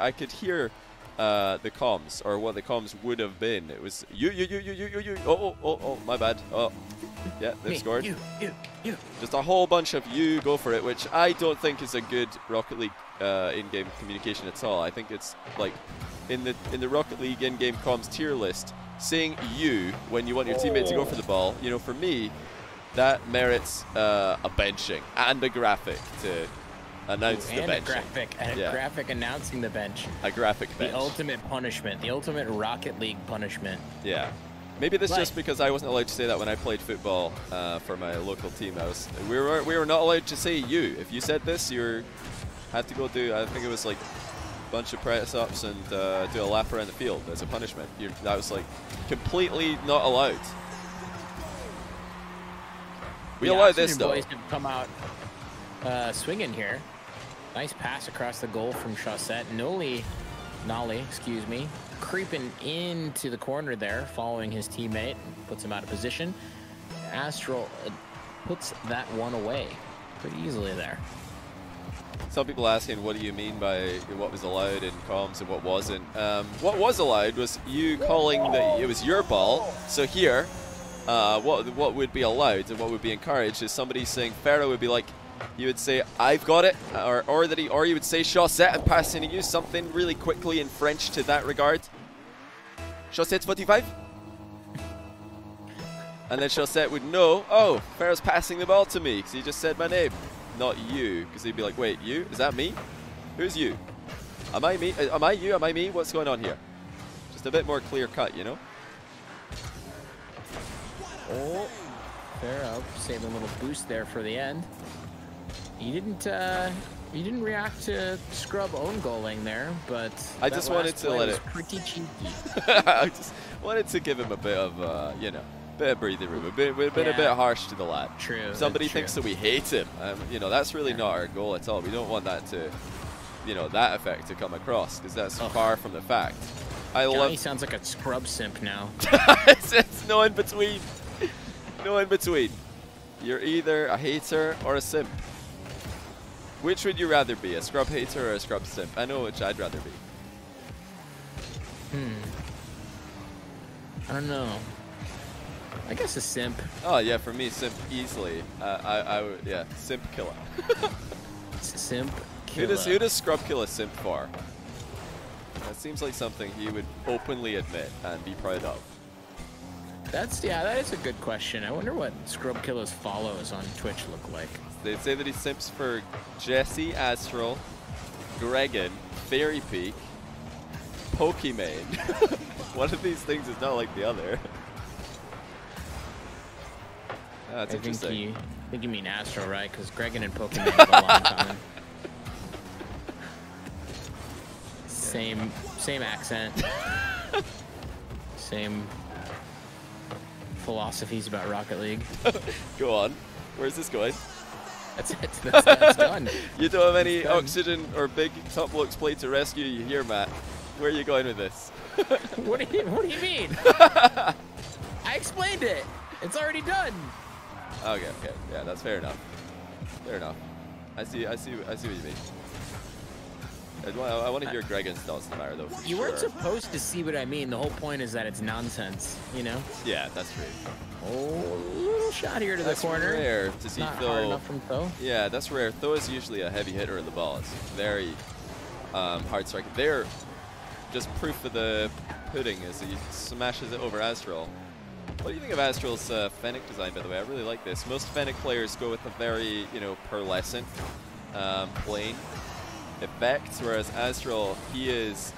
I could hear the comms, or what the comms would have been. It was you. Oh, my bad. Oh, yeah, they've scored. You. Just a whole bunch of you go for it, which I don't think is a good Rocket League in-game communication at all. I think it's like in the Rocket League in-game comms tier list, saying you when you want your teammate to go for the ball, you know, for me, that merits a benching and a graphic to announce the bench. And a graphic announcing the bench. A graphic bench. The ultimate punishment. The ultimate Rocket League punishment. Yeah. Maybe that's just because I wasn't allowed to say that when I played football for my local team. We were not allowed to say you. If you said this, you had to go do, I think it was like a bunch of press-ups and do a lap around the field as a punishment. That was like completely not allowed. We allow this though. Boys have come out swinging here. Nice pass across the goal from Chaussette. Nolly, excuse me, creeping into the corner there, following his teammate, puts him out of position. Astral puts that one away pretty easily there. Some people asking, what do you mean by what was allowed in comms and what wasn't? What was allowed was you calling that it was your ball. So here, what would be allowed and what would be encouraged is somebody saying Pharaoh would be like, you would say I've got it, or you would say Chaussette and passing to you something really quickly in French to that regard. Chaussette 45. And then Chaussette would know, oh, Pharaoh's passing the ball to me because he just said my name, not you, because he'd be like, wait, you? Is that me? Who's you? Am I me? Am I you? Am I me? What's going on here? Just a bit more clear cut, you know? Oh, Pharaoh saved a little boost there for the end. He didn't react to Scrub own goaling there, but I just wanted to let it pretty cheeky. I just wanted to give him a bit of you know, bit of breathing room. We've been a bit harsh to the lad. True. Somebody thinks that we hate him. You know, that's really not our goal at all. We don't want that to, you know, that effect to come across, because that's far from the fact. Johnny sounds like a Scrub simp now. It's no in between. No in between. You're either a hater or a simp. Which would you rather be, a Scrub hater or a Scrub simp? I know which I'd rather be. I don't know. I guess a simp. Oh yeah, for me, simp easily. I would, yeah, simp killer. Simp killer. Who does Scrub kill a simp for? That seems like something he would openly admit and be proud of. That is a good question. I wonder what Scrub Killer's follows on Twitch look like. They say that he simps for Jesse, Astral, Gregan, Fairy Peak, Pokimane. One of these things is not like the other. That's interesting. I think you mean Astral, right? Because Gregan and Pokimane have a lot in common. Same accent. Same philosophies about Rocket League. Go on. Where's this going? That's it. That's done. You don't have any oxygen or big top blokes played to rescue you here, Matt. Where are you going with this? What do you mean? I explained it. It's already done. Okay. Yeah, that's fair enough. Fair enough. I see what you mean. I want to hear Gregan's thoughts on the matter, though. You weren't supposed to see what I mean. The whole point is that it's nonsense, you know? Yeah, that's true. Oh, little shot here to the corner. That's rare to see Not Tho. hard enough from Tho. Yeah, that's rare. Tho is usually a heavy hitter in the ball. It's very hard striking. They're just proof of the pudding as he smashes it over Astral. What do you think of Astral's Fennec design, by the way? I really like this. Most Fennec players go with a very, you know, pearlescent, plain effect, whereas Astral, he is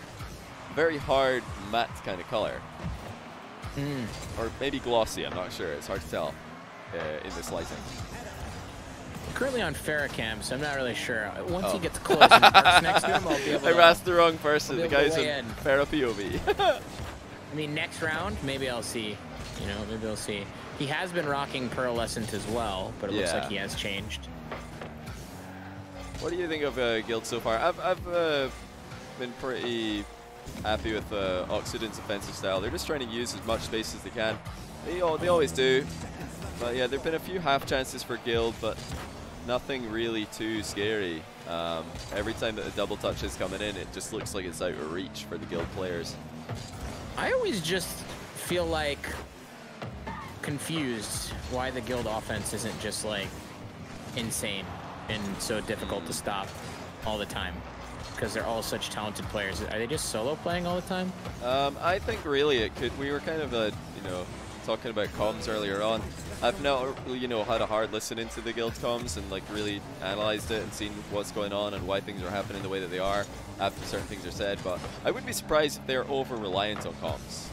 very hard matte kind of color. Or maybe glossy, I'm not sure. It's hard to tell in this lighting. Currently on Farrakhan, so I'm not really sure. Once he gets close and parks next to him, I'll be able to... I asked the wrong person. The guy's in Farrah POV. I mean, next round, maybe I'll see. You know, maybe I'll see. He has been rocking pearlescent as well, but it looks like he has changed. What do you think of Guild so far? I've been pretty happy with Oxygen's offensive style. They're just trying to use as much space as they can. They always do. But yeah, there've been a few half chances for Guild, but nothing really too scary. Every time that the double touch is coming in, it just looks like it's out of reach for the guild players. I always just feel like confused why the guild offense isn't just like insane and so difficult to stop all the time, because they're all such talented players. Are they just solo playing all the time? I think really it could. We were kind of you know, talking about comms earlier on. I've now, you know, had a hard listen into the guild comms and like really analyzed it and seen what's going on and why things are happening the way that they are after certain things are said. But I wouldn't be surprised if they're over-reliant on comms,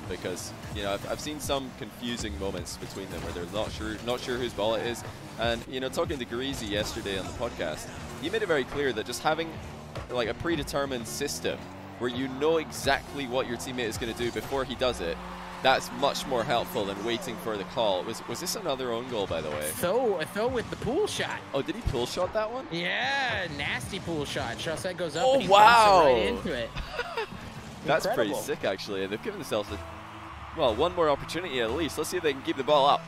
because, you know, I've seen some confusing moments between them where they're not sure whose ball it is. And, you know, talking to Greasy yesterday on the podcast, he made it very clear that just having like a predetermined system where you know exactly what your teammate is going to do before he does it, that's much more helpful than waiting for the call. Was this another own goal, by the way? Tho with the pool shot. Oh, did he pool shot that one? Yeah, nasty pool shot. Chaussette goes up and he wow. Right into it. That's pretty sick, actually. They've given themselves well, one more opportunity at least. Let's see if they can keep the ball up.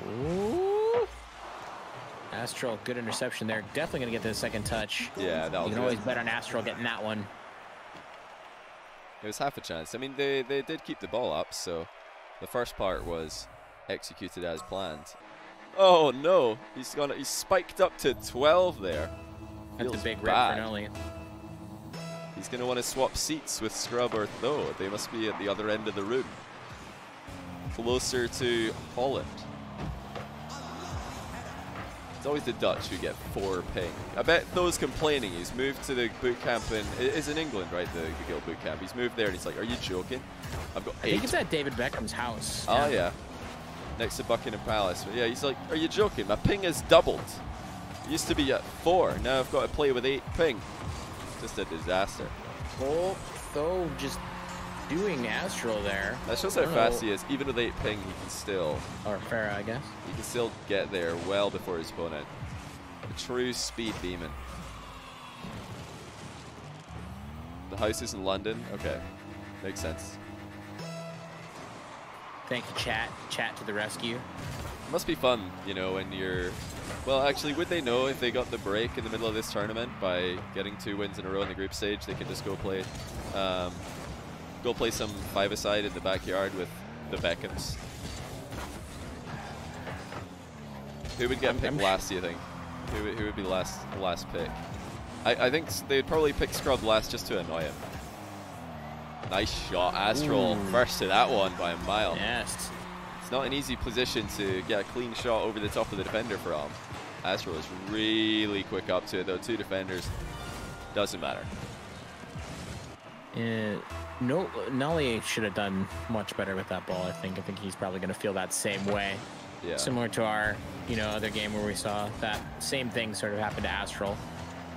Ooh. Astral, good interception there. Definitely going to get the second touch. Yeah, that was You can always bet on Astral getting that one. It was half a chance. I mean, they did keep the ball up, so the first part was executed as planned. Oh no, he's spiked up to 12 there. That's a big rip for Nolly. He's going to want to swap seats with Scrub or Tho. They must be at the other end of the room, closer to Holland. It's always the Dutch who get 4 ping. I bet Tho's complaining. He's moved to the boot camp is in England, right? The guild boot camp. He's moved there and he's like, "Are you joking? I've got 8." I think it's at David Beckham's house. Oh yeah, next to Buckingham Palace. But yeah, he's like, "Are you joking? My ping has doubled. It used to be at 4. Now I've got to play with 8 ping. Just a disaster." Oh, Tho just doing Astral there. That shows how fast he is. Even with 8 ping, he can still... Or Farah, I guess. He can still get there well before his opponent. A true speed demon. The house is in London. Okay. Makes sense. Thank you, chat. Chat to the rescue. It must be fun, you know, when you're... Well, actually, would they know if they got the break in the middle of this tournament by getting 2 wins in a row in the group stage? They can just go play some 5-a-side in the backyard with the Beckhams. Who would get picked last, do you think? Who would be the last pick? I think they'd probably pick Scrub last just to annoy him. Nice shot, Astral. Ooh. First to that one by a mile. Yes. It's not an easy position to get a clean shot over the top of the defender from. Astral is really quick up to it, though. 2 defenders. Doesn't matter. No, Nolly should have done much better with that ball. I think he's probably going to feel that same way. Yeah. Similar to our, other game where we saw that same thing sort of happen to Astral.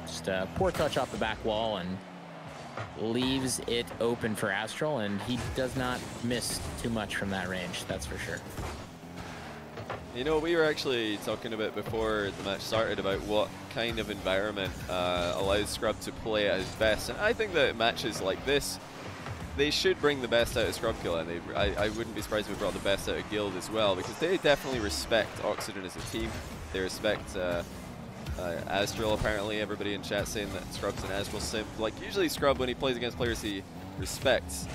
Just a poor touch off the back wall and leaves it open for Astral, and he does not miss too much from that range. That's for sure. You know, we were actually talking about before the match started about what kind of environment allows Scrub to play at his best, and I think that matches like this, they should bring the best out of Scrubkill, and I wouldn't be surprised if we brought the best out of Guild as well, because they definitely respect Oxygen as a team. They respect Astral, apparently. Everybody in chat saying that Scrub's an Astral simp. Like, usually Scrub, when he plays against players he respects,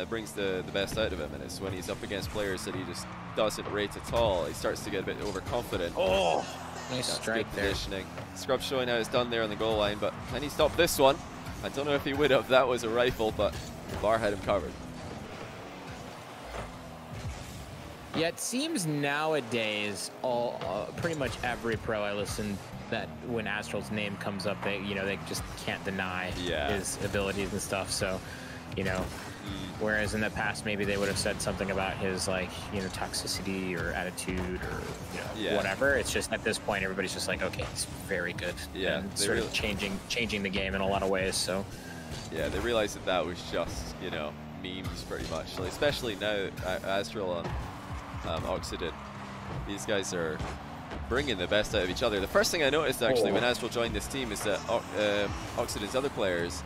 brings the best out of him, and it's when he's up against players that he just doesn't rate at all, he starts to get a bit overconfident. Oh, nice strike there. Positioning. Scrub showing how it's done there on the goal line, but can he stop this one? I don't know if he would have. That was a rifle, but Bar had him covered. Yeah, it seems nowadays pretty much every pro I listen that when Astral's name comes up, they just can't deny his abilities and stuff. So, whereas in the past maybe they would have said something about his toxicity or attitude or whatever. It's just at this point everybody's just like, okay, he's very good. Yeah, and sort of changing the game in a lot of ways. So yeah, they realized that was just memes pretty much. Like, especially now Astral and Oxygen, these guys are bringing the best out of each other. The first thing I noticed actually when Astral joined this team is that Oxygen's other players,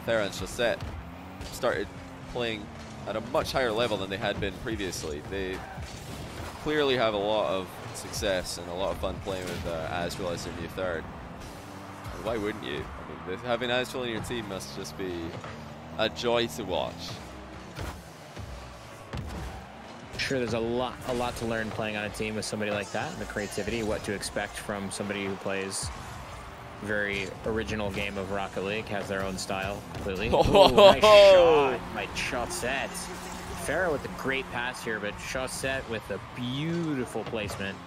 Farah and Chaussette, started playing at a much higher level than they had been previously. clearly have a lot of success and a lot of fun playing with Astral as their new third. And why wouldn't you? I mean, having Astral in your team must just be a joy to watch. Sure, there's a lot to learn playing on a team with somebody like that, and the creativity, what to expect from somebody who plays very original game of Rocket League, has their own style completely. Ooh, nice shot by Chaussette. Farah with a great pass here, but Chaussette with a beautiful placement.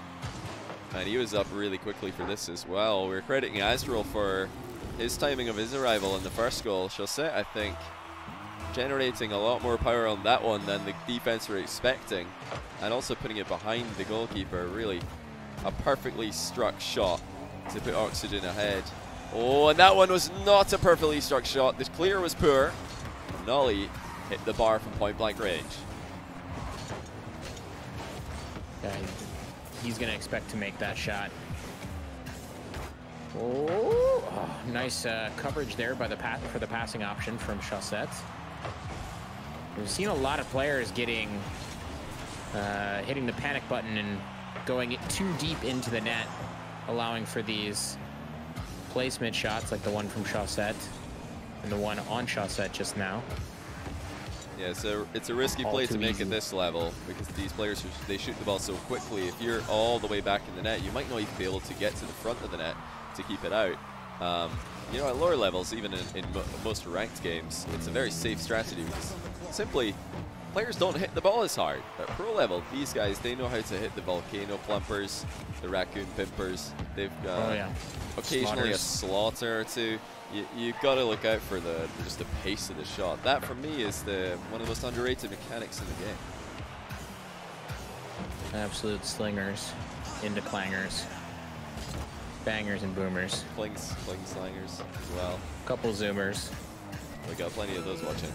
And he was up really quickly for this as well. We're crediting Astral for his timing of his arrival in the first goal. Chaussette, I think, generating a lot more power on that one than the defense were expecting, and also putting it behind the goalkeeper. Really a perfectly struck shot to put Oxygen ahead. Oh, and that one was not a perfectly struck shot. The clear was poor. Nolly hit the bar from point blank range. Yeah, he's going to expect to make that shot. Oh, nice coverage there by the for the passing option from Chaussette. We've seen a lot of players getting hitting the panic button and going too deep into the net, allowing for these placement shots like the one from Chaussette and the one on Chaussette just now. Yeah, so it's a risky play to make at this level because these players, they shoot the ball so quickly. If you're all the way back in the net, you might not even be able to get to the front of the net to keep it out. You know, at lower levels, even in most ranked games, it's a very safe strategy because simply players don't hit the ball as hard. At pro level, these guys, they know how to hit the volcano plumpers, the raccoon pimpers. They've got occasionally a slaughter or two. You've got to look out for just the pace of the shot. That, for me, is one of the most underrated mechanics in the game. Absolute slingers into clangers. Bangers and boomers. Fling slangers as well. Couple zoomers. We got plenty of those watching.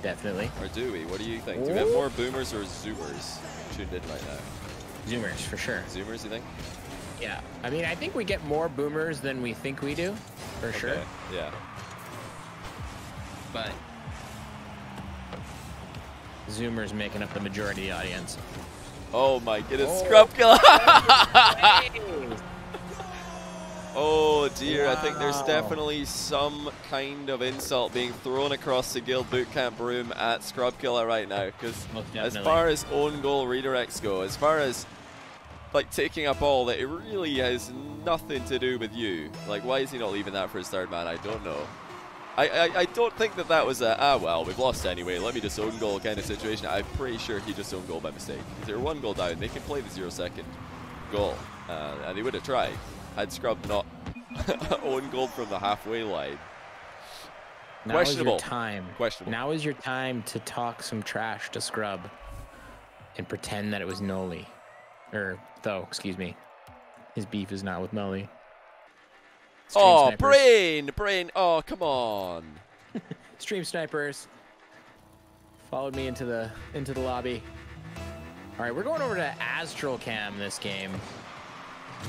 Definitely. Or do we? What do you think? Do we have more boomers or zoomers tuned in right now? Zoomers, for sure. Zoomers, you think? Yeah. I mean, I think we get more boomers than we think we do, for sure. Yeah. But zoomers making up the majority of the audience. Oh my goodness, Scrub Killer! Oh dear, wow. I think there's definitely some kind of insult being thrown across the Guild Bootcamp room at Scrubkilla right now, because as far as own goal redirects go, as far as like taking a ball that it really has nothing to do with you, like why is he not leaving that for his third man? I don't know. I don't think that was a, well, we've lost anyway, let me just own goal kind of situation. I'm pretty sure he just own goal by mistake. If they're 1 goal down, they can play the 0-second goal, and they would have tried had Scrub not own goal from the halfway line. Now Questionable. Is your time. Questionable. Now is your time to talk some trash to Scrub and pretend that it was Noli. Excuse me. His beef is not with Noli. Oh, brain! Oh, come on. Stream snipers followed me into the lobby. All right, we're going over to Astral Cam this game.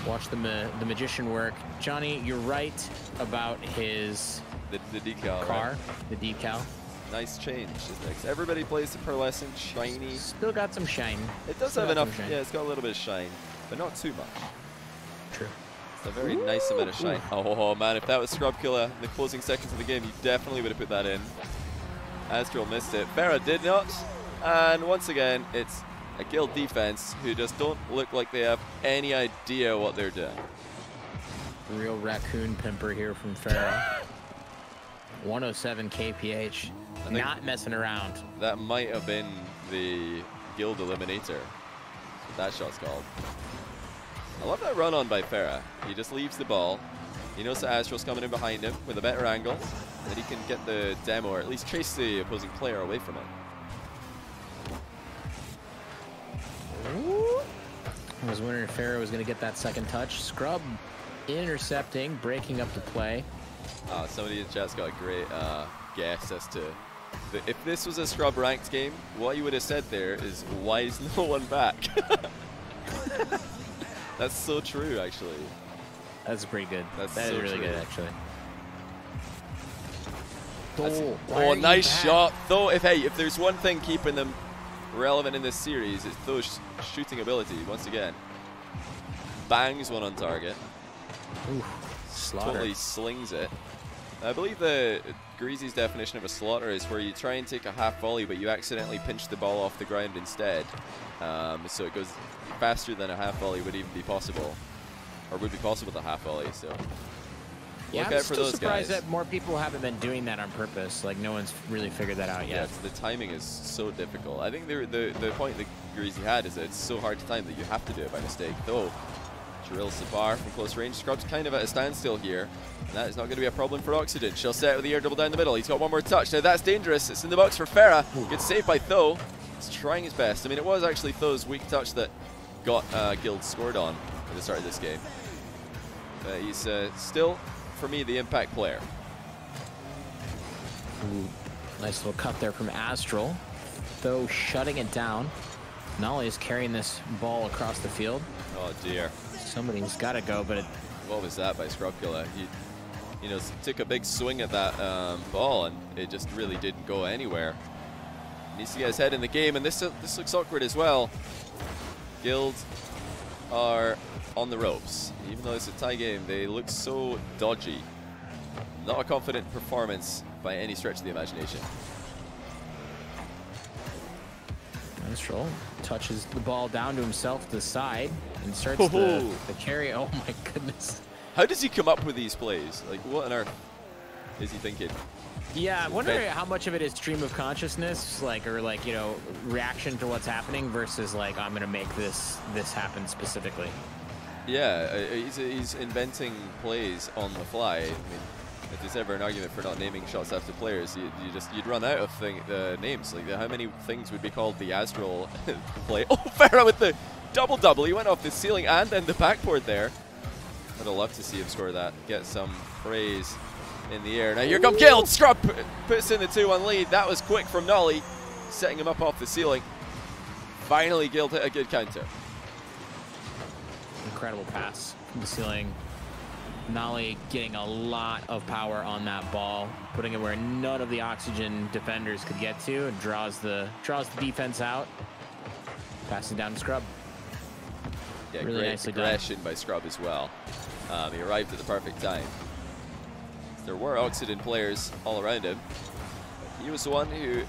Watch the magician work. Johnny, you're right about his the decal car, right? The decal. Nice change. Everybody plays the pearlescent, shiny. Still got some shine. It does have enough. Yeah, it's got a little bit of shine, but not too much. True. It's a very nice amount of shine. Oh man, if that was Scrubkilla in the closing seconds of the game, you definitely would have put that in. Astral missed it. Farah did not, and once again, it's a Guild defense who just don't look like they have any idea what they're doing. Real raccoon pimper here from Farah. 107 kph. Not messing around. That might have been the Guild eliminator. That shot's called. I love that run on by Farah. He just leaves the ball. He knows that Astral's coming in behind him with a better angle, and that he can get the demo or at least chase the opposing player away from it. I was wondering if Farah was going to get that second touch. Scrub intercepting, breaking up the play. Somebody in chat's got a great guess as to if this was a Scrub ranked game, what you would have said there is, why is no one back? That's so true, actually. That's pretty good. That so is really true. good, actually. Oh, nice shot. Though, if there's one thing keeping them relevant in this series is Tho's shooting ability. Once again, bangs one on target. Ooh, slaughter. Totally slings it. I believe the Greasy's definition of a slaughter is where you try and take a half volley, but you accidentally pinch the ball off the ground instead. So it goes faster than a half volley would even be possible, or would be possible with a half volley. So yeah, look I'm out for still those surprised guys. that more people haven't been doing that on purpose. Like, no one's really figured that out yet. Yeah, the timing is so difficult. I think the point that Greasy had is that it's so hard to time that you have to do it by mistake. Though, drills the bar from close range. Scrub's kind of at a standstill here. And that is not going to be a problem for Oxygen. She'll set with the air dribble down the middle. He's got one more touch. Now that's dangerous. It's in the box for Farah. Good save by Tho. He's trying his best. I mean, it was actually Tho's weak touch that got Guild scored on at the start of this game. He's still, for me, the impact player. Ooh, nice little cut there from Astral. Tho shutting it down. Nolly is carrying this ball across the field. Oh dear. Somebody's got to go, but What was that by Scrubkilla? He, you know, took a big swing at that ball, and it just really didn't go anywhere. Needs to get his head in the game, and this looks awkward as well. Guild are on the ropes. Even though it's a tie game, they look so dodgy. Not a confident performance by any stretch of the imagination. Astral touches the ball down to himself to the side and starts the carry. Oh my goodness. How does he come up with these plays? Like, what on earth is he thinking? Yeah, I wonder how much of it is stream of consciousness, like, or like, you know, reaction to what's happening versus like, I'm gonna make this happen specifically. Yeah, he's inventing plays on the fly. I mean, if there's ever an argument for not naming shots after players, you'd run out of names. Like, how many things would be called the Astral play? Oh, Farah with the double. He went off the ceiling and then the backboard there. I'd love to see him score that. Get some praise in the air. Now here come Guild. Scrub puts in the 2-1 lead. That was quick from Nolly, setting him up off the ceiling. Finally, Guild hit a good counter. Incredible pass from the ceiling. Nolly getting a lot of power on that ball, putting it where none of the Oxygen defenders could get to, and draws the defense out. Passing down to Scrub. Yeah, really great nicely aggression by Scrub as well. He arrived at the perfect time. There were Oxygen players all around him. He was the one who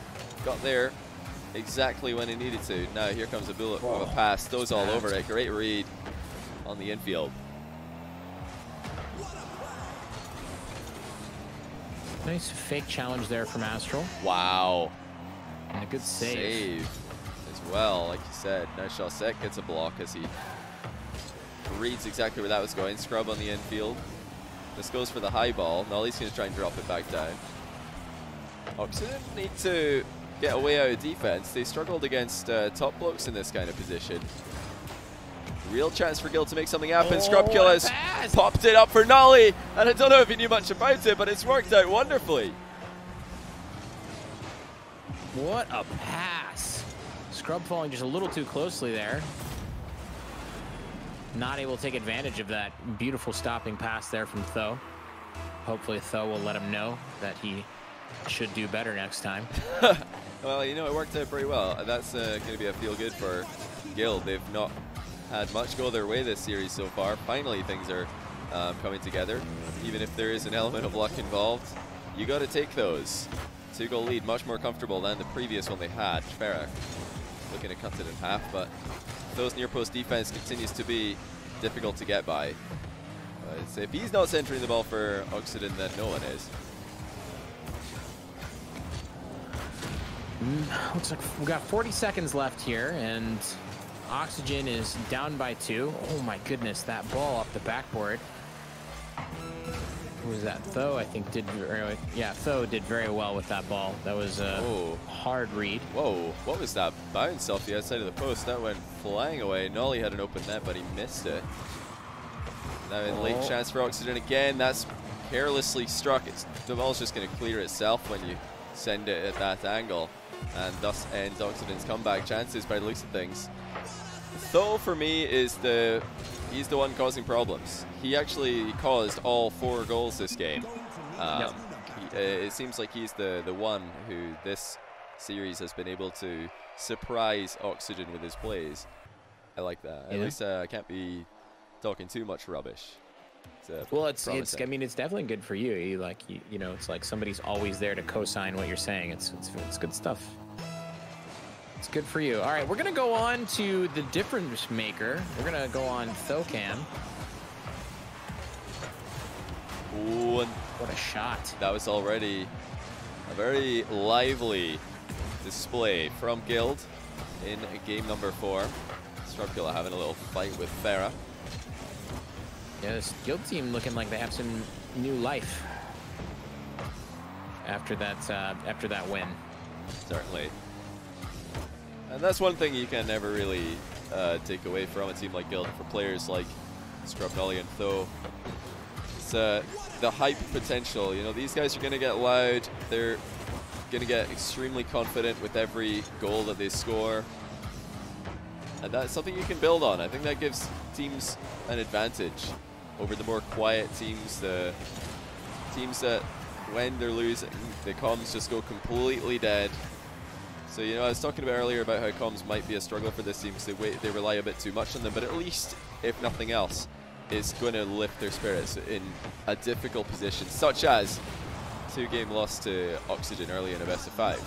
got there exactly when he needed to. Now here comes a bullet of a pass. Those all over it. Great read on the infield. Nice fake challenge there from Astral. Wow. And a good save. As well, like you said. Now Shawsek gets a block as he reads exactly where that was going. Scrub on the infield. This goes for the high ball. Nolly's going to try and drop it back down. Oxygen need to get a way out of defense. They struggled against top blokes in this kind of position. Real chance for Guild to make something happen. Scrubkilla has popped it up for Nolly, and I don't know if he knew much about it, but it's worked out wonderfully. What a pass. Scrub falling just a little too closely there. Not able to take advantage of that beautiful stopping pass there from Tho. Hopefully Tho will let him know that he should do better next time. Well, you know, it worked out pretty well. That's going to be a feel-good for Guild. They've not had much go their way this series so far. Finally, things are coming together. Even if there is an element of luck involved, you got to take those. 2-goal lead, much more comfortable than the previous one they had. Farah looking to cut it in half, but Tho's near post defense continues to be difficult to get by. So if he's not centering the ball for Oxygen, then no one is. Looks like we've got 40 seconds left here, and Oxygen is down by 2. Oh my goodness, that ball off the backboard. Who was that? Tho, I think, did very, yeah, Tho did very well with that ball. That was a hard read. Whoa, what was that bounce off the outside of the post? That went flying away. Nolly had an open net, but he missed it. Now in late chance for Oxygen again. That's carelessly struck. The ball's just going to clear itself when you send it at that angle, and thus ends Oxygen's comeback chances by the looks of things. Tho, for me, is he's the one causing problems. He actually caused all 4 goals this game. It seems like he's the one who this series has been able to surprise Oxygen with his plays. I like that. Yeah. At least I can't be talking too much rubbish. Well, it's I mean, it's definitely good for you. You know, it's like somebody's always there to co-sign what you're saying. It's good stuff. It's good for you. All right, we're gonna go on to the difference maker. We're gonna go on Thocam. Ooh, and What a shot! that was already a very lively display from Guild in game number 4. Scrubkiller having a little fight with Farah. Yeah, this Guild team looking like they have some new life after that win. Certainly. And that's one thing you can never really take away from a team like Guild for players like Scrub, Nolly, and Tho. It's the hype potential. You know, these guys are going to get loud. They're going to get extremely confident with every goal that they score. And that's something you can build on. I think that gives teams an advantage over the more quiet teams, the teams that when they're losing, the comms just go completely dead. So, you know, I was talking about earlier about how comms might be a struggle for this team because they rely a bit too much on them, but at least, if nothing else, it's going to lift their spirits in a difficult position, such as 2-game loss to Oxygen early in a best of 5.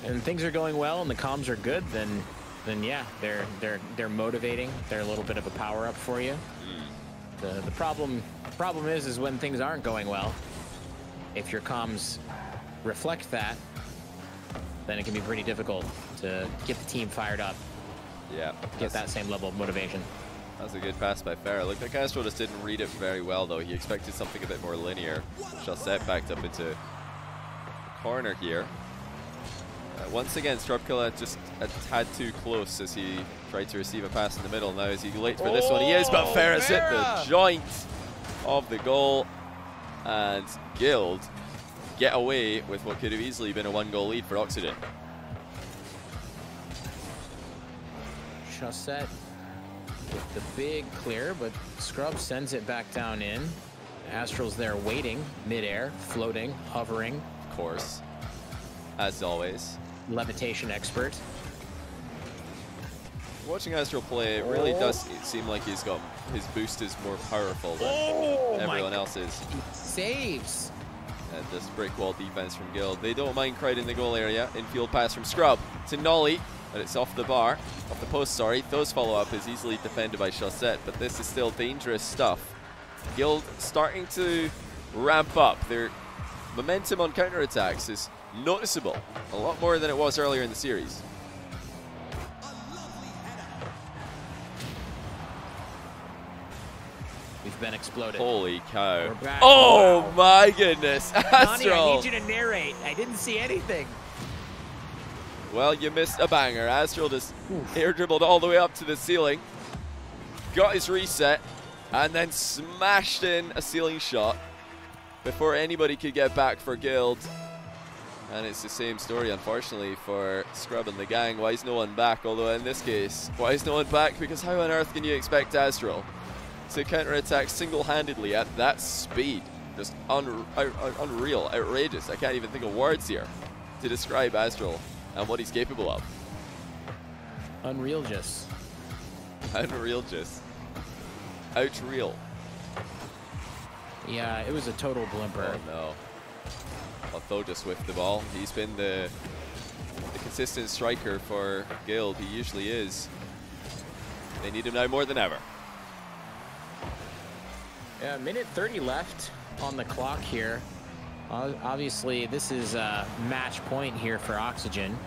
And things are going well and the comms are good, then yeah, they're motivating. They're a little bit of a power up for you. The problem is when things aren't going well. If your comms reflect that, then it can be pretty difficult to get the team fired up. Yeah, get that same level of motivation. That's a good pass by Farah. Look, like Castro just didn't read it very well though. He expected something a bit more linear. Chaussette backed up into the corner here. Once again, Scrubkiller just a tad too close as he tried to receive a pass in the middle. Now is he late for this one? He is, but Farah's hit the joint of the goal. And Guild get away with what could have easily been a 1-goal lead for Oxygen. Chaussette with the big clear, but Scrub sends it back down in. Astral's there waiting, midair, floating, hovering. Of course, as always. Levitation expert. Watching Astral play, it really does seem like his boost is more powerful than everyone else's. He saves. And this brick wall defense from Guild. They don't mind crowd in the goal area. Infield pass from Scrub to Nolly, but it's off the bar, off the post, sorry. Those follow-up is easily defended by Chaussette, but this is still dangerous stuff. Guild starting to ramp up. Their momentum on counterattacks is noticeable, a lot more than it was earlier in the series. We've been exploded. Holy cow. Oh, wow. My goodness. Astral. Nani, I need you to narrate. I didn't see anything. Well, you missed a banger. Astral just air dribbled all the way up to the ceiling, got his reset, and then smashed in a ceiling shot before anybody could get back for Guild. And it's the same story, unfortunately, for Scrub and the gang. Why is no one back? Although in this case, why is no one back? Because how on earth can you expect Astral to counterattack single-handedly at that speed? Just unreal, outrageous. I can't even think of words here to describe Astral and what he's capable of. Unreal-just. Unreal-just. Outreal. Yeah, it was a total blimper. Oh no. Although just whiffed the ball. He's been the consistent striker for Guild. He usually is. They need him now more than ever. Yeah, minute 30 left on the clock here. Obviously, this is a match point here for Oxygen.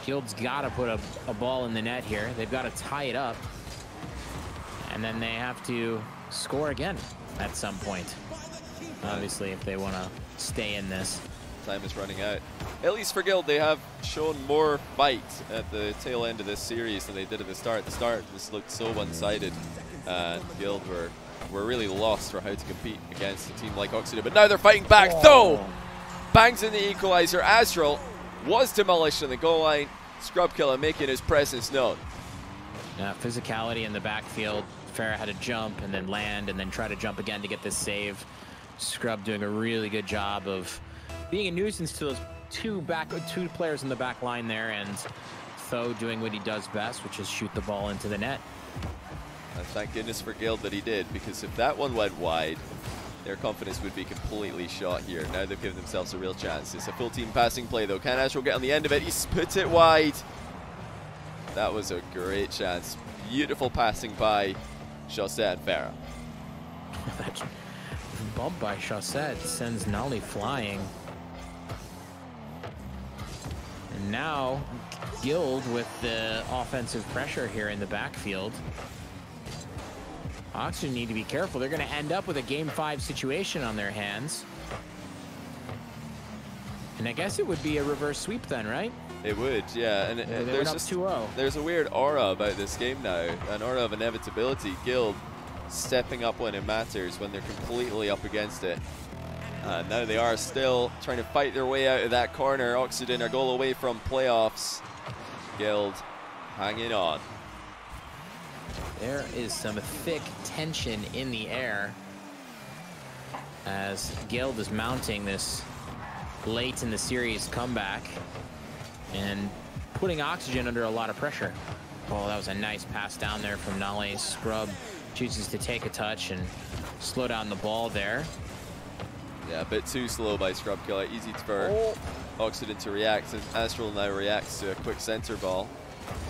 Guild's got to put a ball in the net here. They've got to tie it up. And then they have to score again at some point. Obviously, if they want to stay in this. Time is running out. At least for Guild, they have shown more fight at the tail end of this series than they did at the start. The start just looked so one-sided, and Guild were really lost for how to compete against a team like Oxygen. But now they're fighting back. Though bangs in the equalizer. Astral was demolished on the goal line. Scrubkiller making his presence known. Physicality in the backfield. Farah had to jump and then land and then try to jump again to get this save. Scrub doing a really good job of being a nuisance to those two players in the back line there, and Tho doing what he does best, which is shoot the ball into the net. And thank goodness for Guild that he did, because if that one went wide, their confidence would be completely shot here. Now they've given themselves a real chance. It's a full team passing play though. Can Astral get on the end of it? He's put it wide. That was a great chance. Beautiful passing by Chaussette and Farah. That bump by Chaussette sends Nolly flying. And now Guild with the offensive pressure here in the backfield. Oxygen need to be careful. They're going to end up with a Game 5 situation on their hands. And I guess it would be a reverse sweep then, right? It would, yeah. And there's just 2-0. There's a weird aura about this game now, an aura of inevitability. Guild stepping up when it matters, when they're completely up against it. Now they are still trying to fight their way out of that corner. Oxygen are goal away from playoffs. Guild hanging on. There is some thick tension in the air as Guild is mounting this late in the series comeback and putting Oxygen under a lot of pressure. Oh, that was a nice pass down there from Nolly. Scrub chooses to take a touch and slow down the ball there. Yeah, a bit too slow by Scrub Killer. Easy for Oxygen to react, and Astral now reacts to a quick center ball.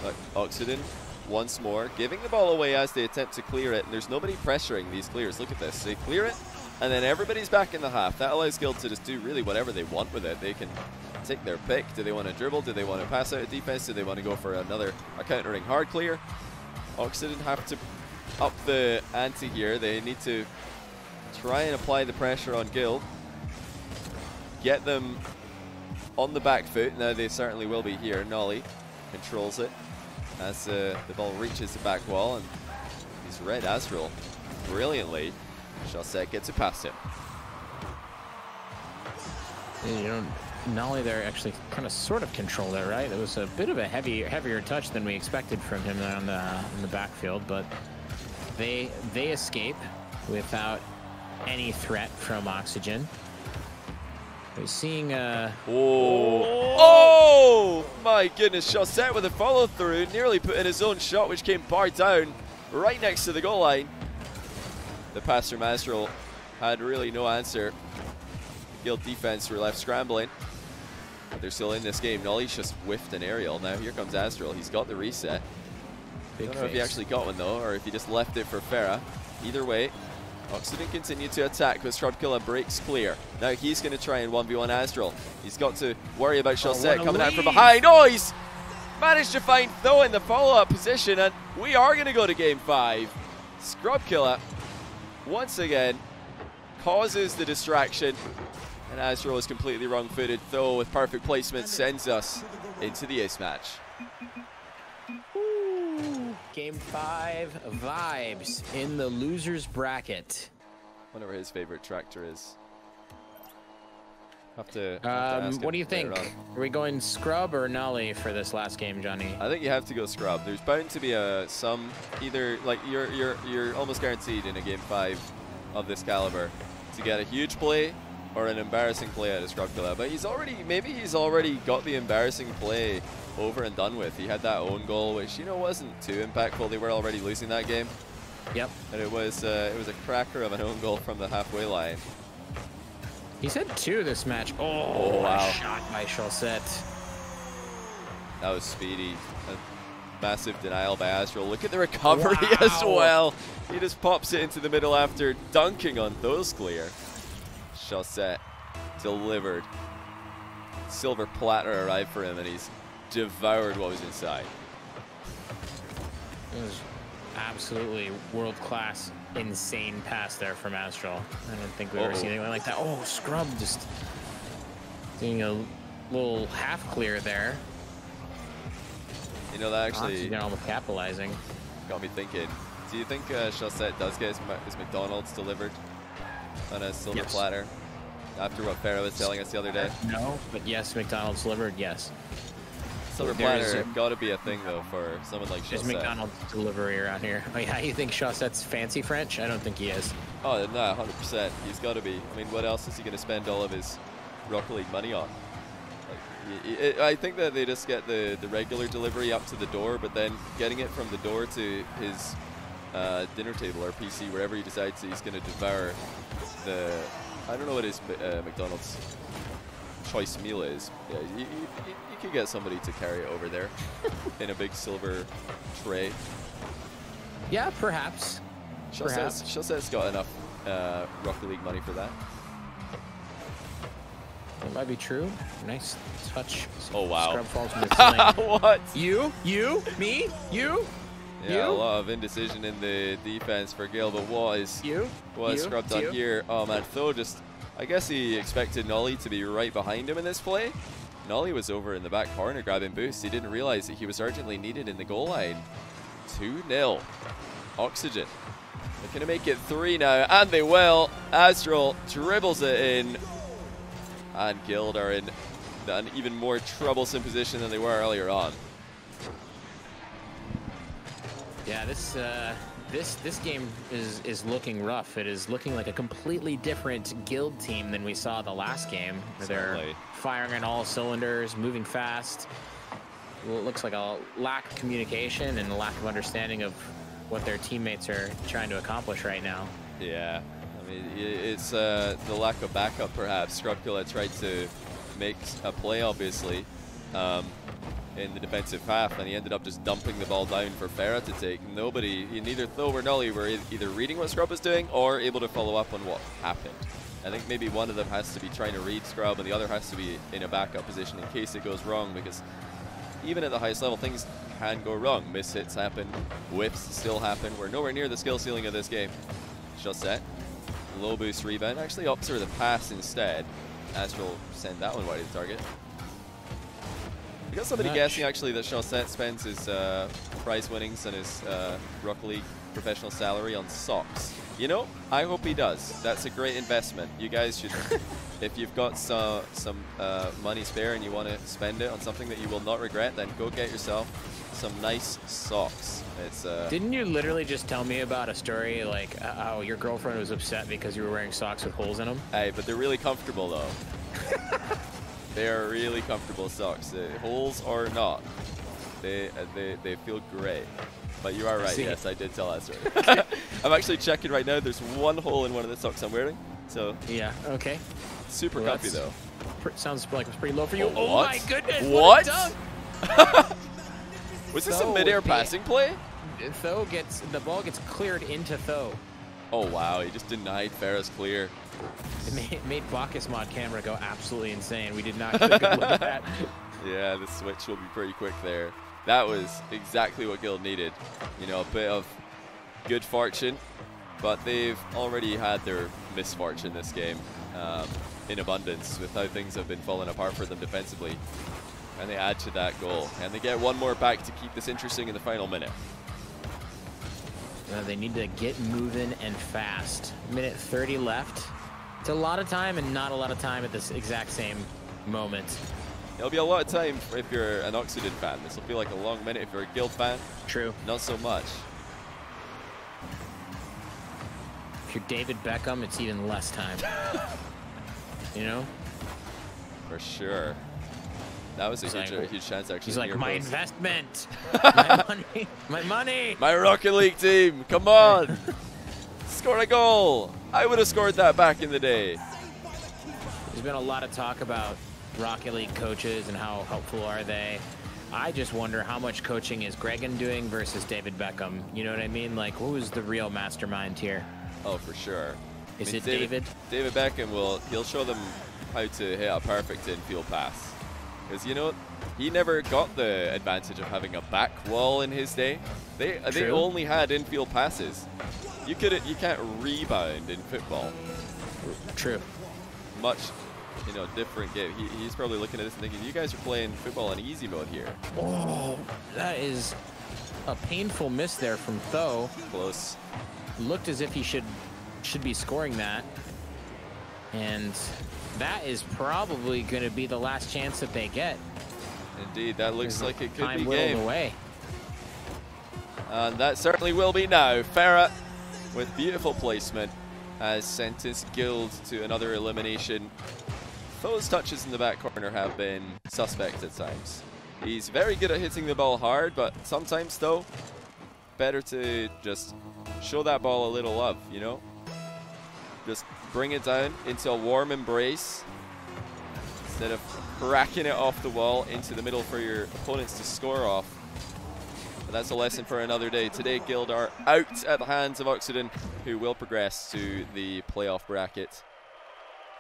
But Oxygen once more giving the ball away as they attempt to clear it, and there's nobody pressuring these clears. Look at this. They clear it, and then everybody's back in the half. That allows Guild to just do really whatever they want with it. They can take their pick. Do they want to dribble? Do they want to pass out of defense? Do they want to go for a countering hard clear? Oxygen have to up the ante here. They need to try and apply the pressure on Guild. Get them on the back foot. Now they certainly will be here. Nolly controls it as the ball reaches the back wall, and he's read Astral brilliantly. Chaussette gets it past him. You know, Nolly there actually kind of sort of controlled it, right? It was a bit of a heavier touch than we expected from him on in the backfield, but they escape without any threat from Oxygen. We're seeing oh my goodness, Chaussette with a follow through, nearly put in his own shot, which came barred down right next to the goal line. The pass from Astral had really no answer. The Guild defense were left scrambling, but they're still in this game. Nolly's just whiffed an aerial. Now here comes Astral. He's got the reset. I don't know if he actually got one though, or if he just left it for Farah. Either way, Oxygen continue to attack, but Scrubkilla breaks clear. Now he's going to try and 1v1 Astral. He's got to worry about Chaussette coming out from behind. Oh, he's managed to find Tho in the follow-up position, and we are going to go to Game 5. Scrubkilla, once again, causes the distraction, and Astral is completely wrong-footed. Tho, with perfect placement, sends us into the ace match. Game 5 vibes in the losers bracket. Wonder what his favorite tractor is. Have to ask what do you think? on. Are we going Scrub or Nolly for this last game, Johnny? I think you have to go Scrub. There's bound to be some either, like, you're almost guaranteed in a Game 5 of this caliber to get a huge play or an embarrassing play out of Scrubkilla. But maybe he's already got the embarrassing play over and done with. He had that own goal, which, you know, wasn't too impactful. They were already losing that game. Yep. And it was a cracker of an own goal from the halfway line. He's had 2 this match. Oh wow. Shot by Chaussette. That was speedy. A massive denial by Astral. Look at the recovery as well. He just pops it into the middle after dunking on those clear. Chaussette delivered. Silver platter arrived for him, and he's devoured what was inside. It was absolutely world-class, insane pass there from Astral. I don't think we've ever seen anyone like that. Oh, Scrub just doing a little half clear there. You know, that actually almost capitalizing. Got me thinking. Do you think Chaussette does get his McDonald's delivered on a silver platter? After what Farah was telling us the other day? No, but yes, McDonald's delivered, yes. Silver platter got to be a thing, though, for someone like Chaussette. There's McDonald's delivery around here. Oh, yeah, you think Chaussette's fancy French? I don't think he is. Oh, no, 100%. He's got to be. I mean, what else is he going to spend all of his Rocket League money on. Like, I think that they just get the regular delivery up to the door, but then getting it from the door to his dinner table or PC, wherever he decides he's going to devour the, I don't know what his McDonald's choice meal is. Yeah, you could get somebody to carry it over there in a big silver tray. Yeah, perhaps. Shawset's got enough Rocket League money for that. That might be true. Nice touch. Oh, wow. Scrub falls from the sling. What? You, me, you. Yeah, a lot of indecision in the defense for Gale, but what is Scrub done here? Oh man, Tho just, I guess he expected Nolly to be right behind him in this play. Nolly was over in the back corner grabbing boost. He didn't realize that he was urgently needed in the goal line. 2-0. Oxygen. They're going to make it 3 now, and they will. Astral dribbles it in. And Guild are in an even more troublesome position than they were earlier on. Yeah, this game is looking rough. It is looking like a completely different Guild team than we saw the last game. They're firing on all cylinders, moving fast. Well, it looks like a lack of communication and a lack of understanding of what their teammates are trying to accomplish right now. Yeah, I mean, it's the lack of backup, perhaps. Scrubkilla tried to make a play, obviously, in the defensive half, and he ended up just dumping the ball down for Farah to take. Nobody, neither Tho or Nolly, were either reading what Scrub was doing or able to follow up on what happened. I think maybe one of them has to be trying to read Scrub and the other has to be in a backup position in case it goes wrong, because even at the highest level, things can go wrong. Mishits happen, whiffs still happen. We're nowhere near the skill ceiling of this game. Shot set, low boost rebound. Actually opts for the pass instead. Astral send that one wide of the target. We got somebody guessing actually that Shawset spends his prize winnings and his Rocket League professional salary on socks. You know, I hope he does. That's a great investment. You guys should, if you've got some money spare and you want to spend it on something that you will not regret, then go get yourself some nice socks. It's Didn't you literally just tell me about a story like how your girlfriend was upset because you were wearing socks with holes in them? Hey, but they're really comfortable though. They are really comfortable socks. Holes or not, they feel great. But you are right, yes, I did tell that story. I'm actually checking right now, there's one hole in one of the socks I'm wearing. So yeah, okay. Super comfy though. Sounds like it's pretty low for you. Oh, my goodness, what? Was this a mid-air passing play? Tho the ball gets cleared into Tho. Oh wow, he just denied Farah's clear. It made Bacchus mod camera go absolutely insane. We did not get a good look at that. Yeah, the switch will be pretty quick there. That was exactly what Guild needed. You know, a bit of good fortune, but they've already had their misfortune this game in abundance with how things have been falling apart for them defensively. And they add to that goal. And they get one more back to keep this interesting in the final minute. They need to get moving and fast. Minute 30 left. It's a lot of time and not a lot of time at this exact same moment. It'll be a lot of time if you're an Oxygen fan. This will feel like a long minute if you're a Guild fan. True. Not so much. If you're David Beckham, it's even less time. You know? For sure. That was a huge chance actually. He's like, my investment, my money, my money. My Rocket League team, come on. Score a goal. I would have scored that back in the day. There's been a lot of talk about Rocket League coaches and how helpful are they. I just wonder how much coaching is Gregan doing versus David Beckham. You know what I mean? Like, who's the real mastermind here? Oh, for sure. Is it David? David Beckham he'll show them how to hit a perfect infield pass. Because, you know, he never got the advantage of having a back wall in his day. They only had infield passes. You can't rebound in football. True. Much, you know, different game. He's probably looking at this and thinking, you guys are playing football in easy mode here. Oh, that is a painful miss there from Tho. Close. Looked as if he should be scoring that. And that is probably going to be the last chance that they get. Indeed, that looks like it could be game. Time away. And that certainly will be now. Farah with beautiful placement has sentenced Guild to another elimination. those touches in the back corner have been suspect at times. He's very good at hitting the ball hard, but sometimes, though, better to just show that ball a little love, you know? Just bring it down into a warm embrace instead of cracking it off the wall into the middle for your opponents to score off. But that's a lesson for another day. Today, Guild are out at the hands of Oxygen, who will progress to the playoff bracket,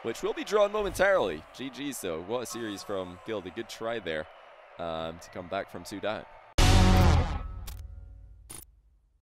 which will be drawn momentarily. GG's, though. What a series from Guild. A good try there to come back from 2 down.